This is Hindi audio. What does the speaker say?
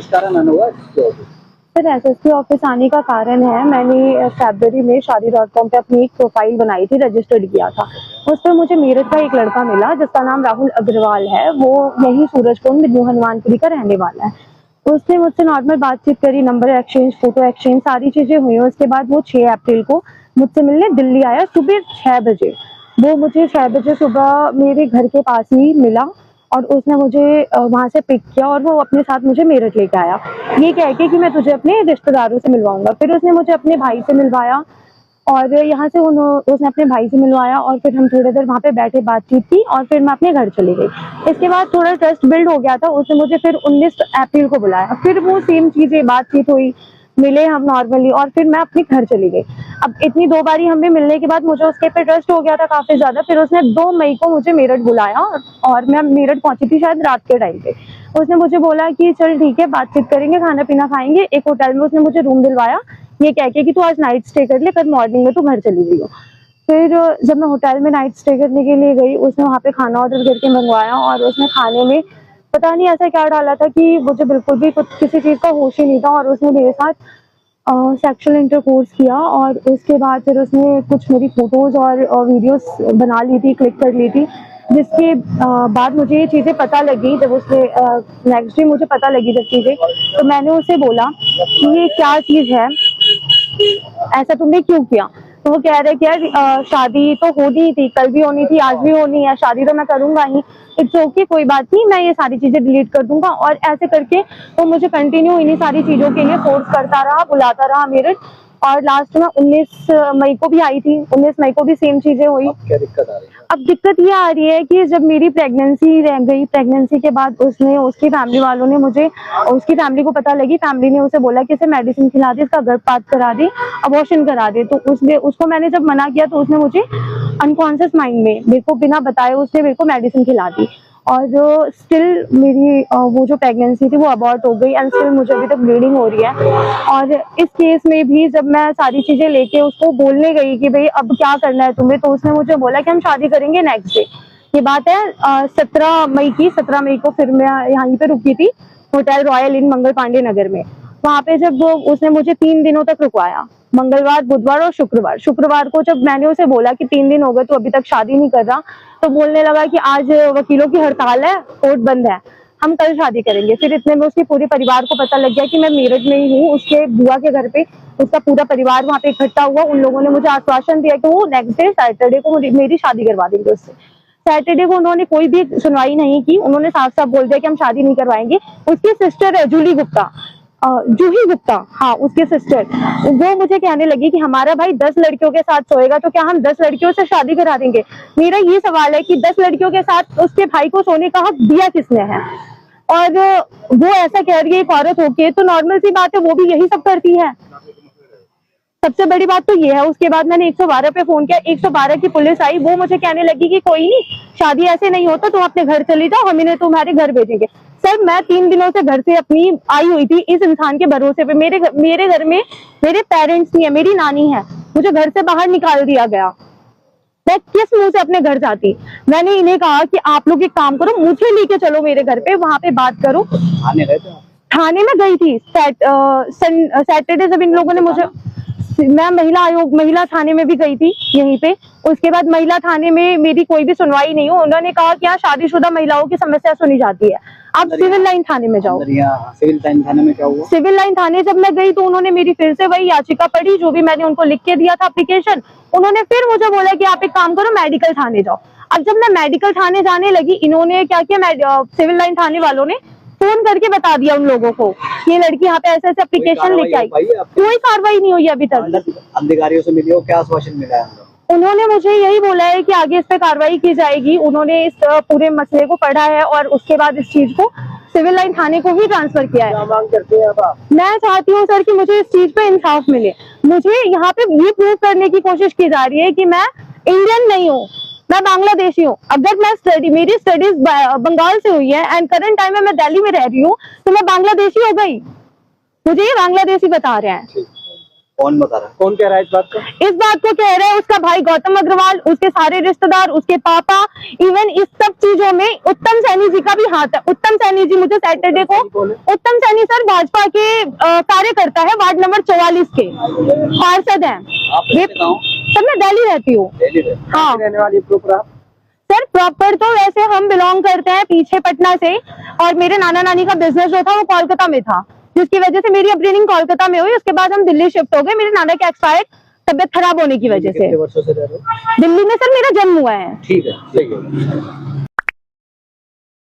कारण आना हुआ? सर एसएसपी ऑफिस आने का कारण है, मैंने फरवरी में शादी.com पे अपनी एक प्रोफाइल बनाई थी, रजिस्टर्ड किया था। उस पर मुझे मेरठ का एक लड़का मिला जिसका नाम राहुल अग्रवाल है। वो यही सूरजकुंड न्यू हनुमानपुरी का रहने वाला है। उसने मुझसे नॉर्मल बातचीत करी, नंबर एक्सचेंज, फोटो एक्सचेंज, सारी चीजें हुई। उसके बाद वो 6 अप्रैल को मुझसे मिलने दिल्ली आया सुबह 6 बजे। वो मुझे 6 बजे सुबह मेरे घर के पास ही मिला और उसने मुझे वहां से पिक किया और वो अपने साथ मुझे मेरठ लेके आया, ये कह के कि मैं तुझे अपने रिश्तेदारों से मिलवाऊंगा। फिर उसने मुझे अपने भाई से मिलवाया और यहाँ से उसने अपने भाई से मिलवाया और फिर हम थोड़ी देर वहाँ पे बैठे, बातचीत की और फिर मैं अपने घर चली गई। इसके बाद थोड़ा ट्रस्ट बिल्ड हो गया था। उसने मुझे फिर 19 अप्रैल को बुलाया, फिर वो सेम चीजें, बातचीत हुई, मिले हम नॉर्मली और फिर मैं अपने घर चली गई। अब इतनी 2 बारी हमें मिलने के बाद मुझे उसके पे ट्रस्ट हो गया था काफी ज्यादा। फिर उसने 2 मई को मुझे मेरठ बुलाया और मैं मेरठ पहुंची थी शायद रात के टाइम पे। उसने मुझे बोला कि चल ठीक है, बातचीत करेंगे, खाना पीना खाएंगे। एक होटल में उसने मुझे रूम दिलवाया, ये कह के कि तू आज नाइट स्टे कर ले, कल मॉर्निंग में तू घर चली गई हो। फिर जब मैं होटल में नाइट स्टे करने के लिए गई, उसने वहाँ पे खाना ऑर्डर करके मंगवाया और उसने खाने में पता नहीं ऐसा क्या डाला था कि मुझे बिल्कुल भी कुछ किसी चीज का होश ही नहीं था। और उसने मेरे साथ सेक्सुअल इंटरकोर्स किया और उसके बाद फिर उसने कुछ मेरी फोटोज और वीडियोस बना ली थी, क्लिक कर ली थी। जिसके बाद मुझे ये चीज़ें पता लगी, जब उसने नेक्स्ट डे मुझे पता लगी जब चीज़ें, तो मैंने उसे बोला कि ये क्या चीज़ है, ऐसा तुमने क्यों किया। तो वो कह रहे कि यार शादी तो होनी थी, कल भी होनी थी, आज भी होनी है, शादी तो मैं करूंगा ही, इट्स ओके, कोई बात नहीं, मैं ये सारी चीजें डिलीट कर दूंगा। और ऐसे करके वो मुझे कंटिन्यू इन्हीं सारी चीजों के लिए फोर्स करता रहा, बुलाता रहा मेरठ। और लास्ट में 19 मई को भी आई थी, 19 मई को भी सेम चीजें हुई। क्या दिक्कत आ रही है? अब दिक्कत ये आ रही है कि जब मेरी प्रेगनेंसी रह गई, प्रेगनेंसी के बाद उसकी फैमिली वालों ने मुझे, उसकी फैमिली को पता लगी, फैमिली ने उसे बोला कि इसे मेडिसिन खिला दे, इसका गर्भपात करा दे, अबॉर्शन करा दे। तो उसको मैंने जब मना किया तो उसने मुझे अनकॉन्शियस माइंड में मेरे को बिना बताए उसने मेरे को मेडिसिन खिला दी। और जो स्टिल मेरी वो जो प्रेगनेंसी थी वो अबॉर्ट हो गई एंड स्टिल मुझे अभी तक ब्लीडिंग हो रही है। और इस केस में भी जब मैं सारी चीजें लेके उसको बोलने गई कि भाई अब क्या करना है तुम्हें, तो उसने मुझे बोला कि हम शादी करेंगे नेक्स्ट डे। ये बात है 17 मई की। 17 मई को फिर मैं यहाँ पे रुकी थी होटल रॉयल इन मंगल पांडे नगर में। वहां पे जब उसने मुझे 3 दिनों तक रुकवाया, मंगलवार, बुधवार और शुक्रवार। शुक्रवार को जब मैंने उसे बोला कि 3 दिन हो गए तो अभी तक शादी नहीं कर रहा, तो बोलने लगा कि आज वकीलों की हड़ताल है, कोर्ट बंद है, हम कल शादी करेंगे। फिर इतने में उसके पूरे परिवार को पता लग गया कि मैं मेरठ में ही हूँ। उसके बुआ के घर पे उसका पूरा परिवार वहाँ पे इकट्ठा हुआ। उन लोगों ने मुझे आश्वासन दिया कि वो नेक्स्ट डे सैटरडे को मेरी शादी करवा देंगे उससे। सैटरडे को उन्होंने कोई भी सुनवाई नहीं की, उन्होंने साफ साफ बोल दिया कि हम शादी नहीं करवाएंगे। उसकी सिस्टर है जूही गुप्ता, जूही गुप्ता, हाँ उसके सिस्टर, वो मुझे कहने लगी कि हमारा भाई 10 लड़कियों के साथ सोएगा तो क्या हम 10 लड़कियों से शादी करा देंगे। मेरा ये सवाल है कि 10 लड़कियों के साथ उसके भाई को सोने का हक दिया किसने है। और वो ऐसा कह रही है एक औरत होके, तो नॉर्मल सी बात है, वो भी यही सब करती है। सबसे बड़ी बात तो ये है। उसके बाद मैंने 112 पे फोन किया, 112 की पुलिस आई, वो मुझे कहने लगी कि कोई नहीं, शादी ऐसे नहीं होता, तुम अपने घर चली जाओ, हम इन्हें तुम्हारे घर भेजेंगे। सर मैं 3 दिनों से घर से अपनी आई हुई थी इस इंसान के भरोसे पे। मेरे घर में मेरे पेरेंट्स नहीं है, मेरी नानी है, मुझे घर से बाहर निकाल दिया गया। मैं किस मुंह से अपने घर जाती। मैंने इन्हें कहा कि आप लोग एक काम करो, मुझे लेके चलो मेरे घर पे, वहां पे बात करो। थाने में गई थी सैटरडे जब इन लोगों ने मुझे, मैं महिला थाने में भी गई थी यहीं पे। उसके बाद महिला थाने में मेरी कोई भी सुनवाई नहीं हो। उन्होंने कहा कि यहाँ शादीशुदा महिलाओं की समस्या सुनी जाती है, आप सिविल लाइन थाने में जाओ। सिविल लाइन थाने में क्या हुआ? सिविल लाइन थाने जब मैं गई तो उन्होंने मेरी फिर से वही याचिका पढ़ी जो भी मैंने उनको लिख के दिया था एप्लीकेशन। उन्होंने फिर मुझे बोला कि आप एक काम करो, मेडिकल थाने जाओ। अब जब मैं मेडिकल थाने जाने लगी, इन्होंने क्या किया, सिविल लाइन थाने वालों ने फोन करके बता दिया उन लोगों को, ये लड़की यहाँ पे ऐसे एप्लीकेशन लेके आई। कोई कार्रवाई नहीं हुई अभी तक। अधिकारियों से मिली हो, क्या आश्वासन मिला है? उन्होंने मुझे यही बोला है कि आगे इस पे कार्रवाई की जाएगी। उन्होंने इस पूरे मसले को पढ़ा है और उसके बाद इस चीज को सिविल लाइन थाने को भी ट्रांसफर किया है। मांग करते हैं आप? मैं चाहती हूँ सर कि मुझे इस चीज पे इंसाफ मिले। मुझे यहाँ पे ये प्रूव करने की कोशिश की जा रही है कि मैं इंडियन नहीं हूँ, मैं बांग्लादेशी हूँ। अगर मेरी स्टडीज बंगाल से हुई है एंड करंट टाइम में मैं दिल्ली में रह रही हूँ, तो मैं बांग्लादेशी हो गई। मुझे ये बांग्लादेशी बता रहे हैं। कौन बता रहा है? कौन कह रहा है इस बात को? इस बात को कह रहे हैं उसका भाई गौतम अग्रवाल, उसके सारे रिश्तेदार, उसके पापा, इवन इस सब चीजों में उत्तम सैनी जी का भी हाथ है। उत्तम सैनी जी मुझे सैटरडे को, उत्तम सैनी सर भाजपा के कार्यकर्ता है, वार्ड नंबर 44 के पार्षद हैं। सर मैं दिल्ली रहती हूँ। हाँ रहने वाली प्रॉपर आप? सर प्रॉपर तो वैसे हम बिलोंग करते हैं पीछे पटना से, और मेरे नाना नानी का बिजनेस जो था वो कोलकाता में था, जिसकी वजह से मेरी अपब्रिंगिंग कोलकाता में हुई। उसके बाद हम दिल्ली शिफ्ट हो गए मेरे नाना के एक्सपायर्ड तबियत खराब होने की वजह से। कितने वर्षों से रह रहे हो? दिल्ली में सर मेरा जन्म हुआ है। ठीक है, सही है।